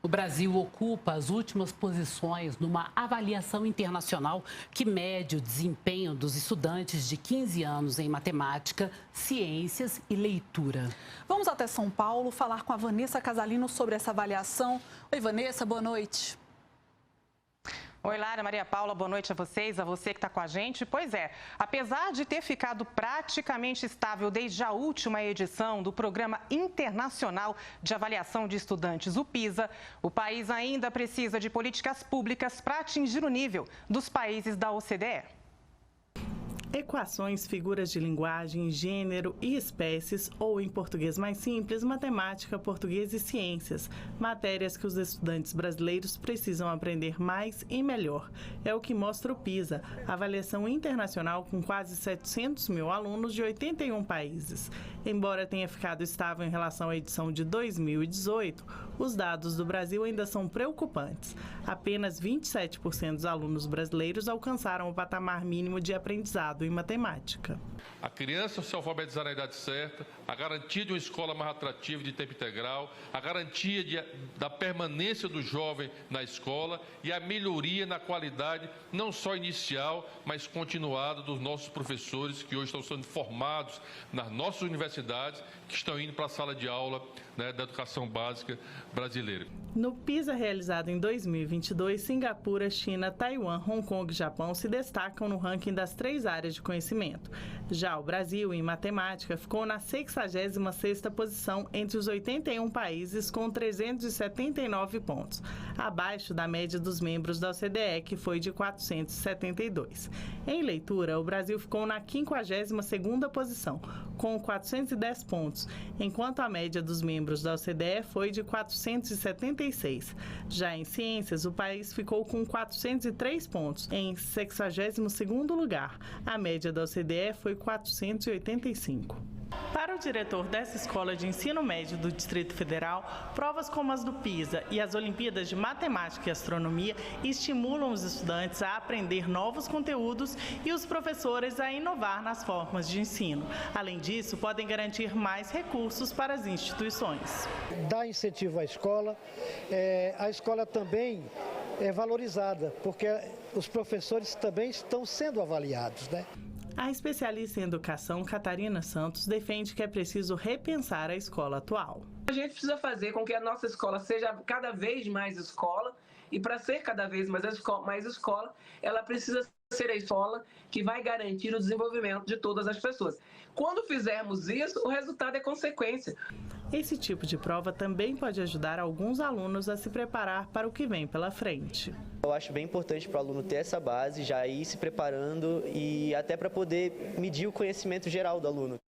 O Brasil ocupa as últimas posições numa avaliação internacional que mede o desempenho dos estudantes de 15 anos em matemática, ciências e leitura. Vamos até São Paulo falar com a Vanessa Casalino sobre essa avaliação. Oi, Vanessa, boa noite. Oi, Lara, Maria Paula, boa noite a vocês, a você que está com a gente. Pois é, apesar de ter ficado praticamente estável desde a última edição do Programa Internacional de Avaliação de Estudantes, o PISA, o país ainda precisa de políticas públicas para atingir o nível dos países da OCDE. Equações, figuras de linguagem, gênero e espécies, ou em português mais simples, matemática, português e ciências, matérias que os estudantes brasileiros precisam aprender mais e melhor. É o que mostra o PISA, avaliação internacional com quase 700 mil alunos de 81 países. Embora tenha ficado estável em relação à edição de 2018, os dados do Brasil ainda são preocupantes. Apenas 27% dos alunos brasileiros alcançaram o patamar mínimo de aprendizado em matemática. A criança se alfabetizar na idade certa, a garantia de uma escola mais atrativa de tempo integral, a garantia da permanência do jovem na escola e a melhoria na qualidade não só inicial, mas continuada dos nossos professores que hoje estão sendo formados nas nossas universidades, que estão indo para a sala de aula, né, da educação básica brasileira. No PISA realizado em 2022, Singapura, China, Taiwan, Hong Kong e Japão se destacam no ranking das 3 áreas de conhecimento. Já o Brasil, em matemática, ficou na 66ª posição entre os 81 países com 379 pontos, abaixo da média dos membros da OCDE, que foi de 472. Em leitura, o Brasil ficou na 52ª posição, com 410 pontos, enquanto a média dos membros da OCDE foi de 476. Já em ciências, o país ficou com 403 pontos, em 62º lugar. A média da OCDE foi 485. Para o diretor dessa escola de ensino médio do Distrito Federal, provas como as do PISA e as Olimpíadas de Matemática e Astronomia estimulam os estudantes a aprender novos conteúdos e os professores a inovar nas formas de ensino. Além disso, podem garantir mais recursos para as instituições. Dá incentivo à escola, a escola também é valorizada, porque os professores também estão sendo avaliados, né? A especialista em educação, Catarina Santos, defende que é preciso repensar a escola atual. A gente precisa fazer com que a nossa escola seja cada vez mais escola, e para ser cada vez mais escola, ela precisa ser a escola que vai garantir o desenvolvimento de todas as pessoas. Quando fizermos isso, o resultado é consequência. Esse tipo de prova também pode ajudar alguns alunos a se preparar para o que vem pela frente. Eu acho bem importante para o aluno ter essa base, já ir se preparando e até para poder medir o conhecimento geral do aluno.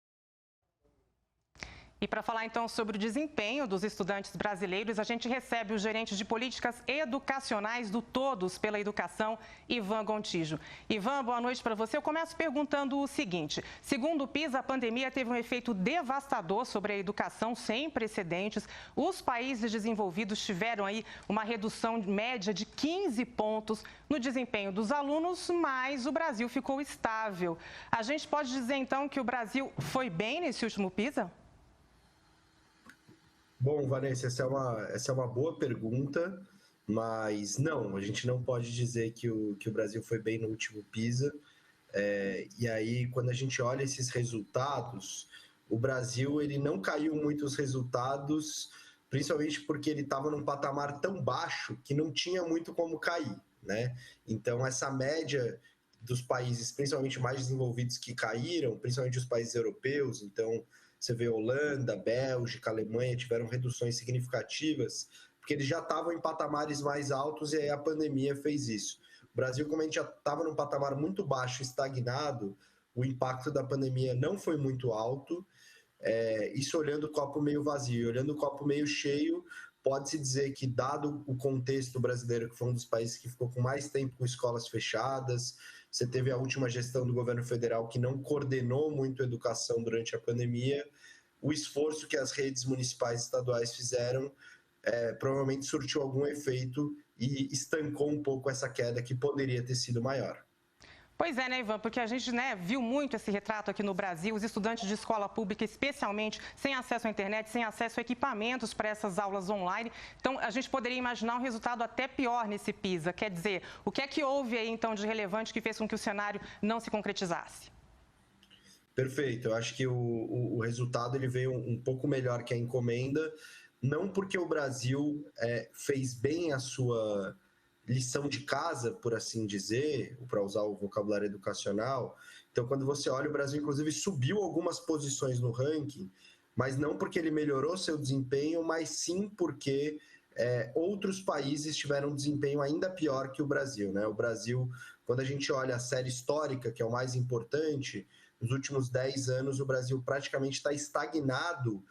E para falar então sobre o desempenho dos estudantes brasileiros, a gente recebe o gerente de políticas educacionais do Todos pela Educação, Ivan Gontijo. Ivan, boa noite para você. Eu começo perguntando o seguinte: segundo o PISA, a pandemia teve um efeito devastador sobre a educação sem precedentes. Os países desenvolvidos tiveram aí uma redução média de 15 pontos no desempenho dos alunos, mas o Brasil ficou estável. A gente pode dizer então que o Brasil foi bem nesse último PISA? Bom, Vanessa, essa é uma boa pergunta, mas não, a gente não pode dizer que o Brasil foi bem no último PISA. E aí, quando a gente olha esses resultados, o Brasil ele não caiu muito os resultados, principalmente porque ele estava num patamar tão baixo que não tinha muito como cair, né? Então, essa média dos países, principalmente mais desenvolvidos, que caíram, principalmente os países europeus, então você vê Holanda, Bélgica, Alemanha, tiveram reduções significativas, porque eles já estavam em patamares mais altos e aí a pandemia fez isso. O Brasil, como a gente já estava num patamar muito baixo, estagnado, o impacto da pandemia não foi muito alto. Isso olhando o copo meio vazio. Olhando o copo meio cheio, pode-se dizer que, dado o contexto brasileiro, que foi um dos países que ficou com mais tempo com escolas fechadas, você teve a última gestão do governo federal que não coordenou muito a educação durante a pandemia, o esforço que as redes municipais e estaduais fizeram provavelmente surtiu algum efeito e estancou um pouco essa queda que poderia ter sido maior. Pois é, né, Ivan? Porque a gente viu muito esse retrato aqui no Brasil, os estudantes de escola pública, especialmente, sem acesso à internet, sem acesso a equipamentos para essas aulas online. Então, a gente poderia imaginar um resultado até pior nesse PISA. Quer dizer, o que é que houve aí, então, de relevante que fez com que o cenário não se concretizasse? Perfeito. Eu acho que o resultado ele veio um pouco melhor que a encomenda, não porque o Brasil fez bem a sua lição de casa, por assim dizer, para usar o vocabulário educacional. Então, quando você olha, o Brasil, inclusive, subiu algumas posições no ranking, mas não porque ele melhorou seu desempenho, mas sim porque outros países tiveram um desempenho ainda pior que o Brasil, né? O Brasil, quando a gente olha a série histórica, que é o mais importante, nos últimos 10 anos, o Brasil praticamente está estagnado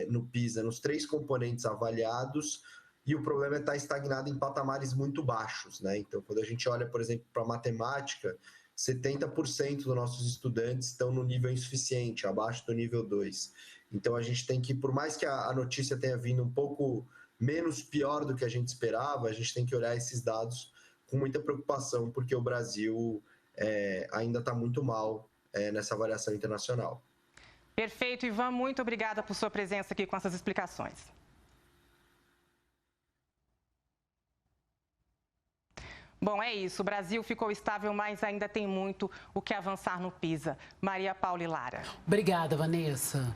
no PISA, nos 3 componentes avaliados, e o problema é estar estagnado em patamares muito baixos, né? Então, quando a gente olha, por exemplo, para a matemática, 70% dos nossos estudantes estão no nível insuficiente, abaixo do nível 2. Então, a gente tem que, por mais que a notícia tenha vindo um pouco menos pior do que a gente esperava, a gente tem que olhar esses dados com muita preocupação, porque o Brasil ainda está muito mal nessa avaliação internacional. Perfeito, Ivan. Muito obrigada por sua presença aqui com essas explicações. Bom, é isso. O Brasil ficou estável, mas ainda tem muito o que avançar no PISA. Maria Paula e Lara. Obrigada, Vanessa.